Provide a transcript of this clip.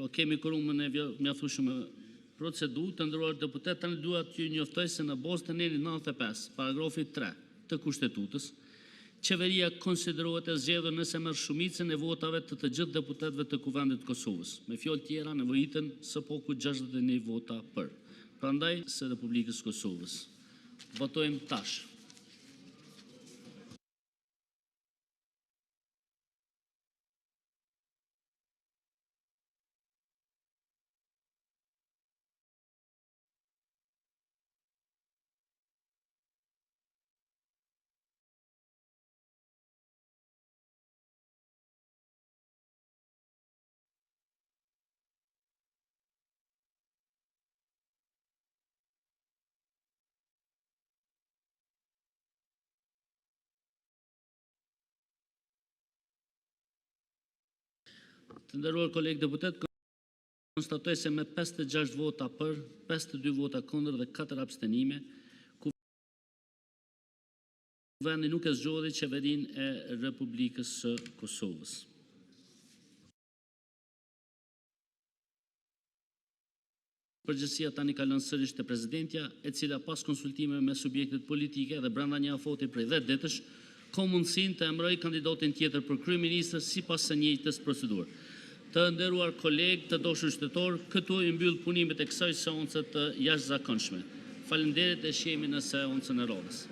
Po kemi kurumën e mjaftueshme procedurë. Të nderuar deputet, tani dua t'ju njoftoj se në bazë të nenit 95, paragrafi 3 të Kushtetutës, qeveria konsiderohet e zgjedhur nëse merr shumicën e votave të gjithë deputetëve të Kuvendit të Kosovës. Me fjalë tjera, nevojiten së paku 61 vota për. Prandaj së Republikës Kosovës. Votojmë tash. Të nderuar kolegë deputet, konstatoj se me 56 vota për, 52 vota kundër dhe 4 abstenime, Kuvendi nuk e zgjodhi qeverinë e Republikës së Kosovës. Përgjithësia tani kalon sërish te Presidentja, e cila pas konsultime me subjektet politike dhe brenda një afati prej 10 ditësh, ka mundësinë të emërojë kandidatin tjetër për kryeministër sipas së njëjtës procedurë. Të nderuar kolegë, të dashur qytetarë, këtu i mbyll punimet e kësaj seance të jashtëzakonshme. Faleminderit e shihemi në seancën e radhës.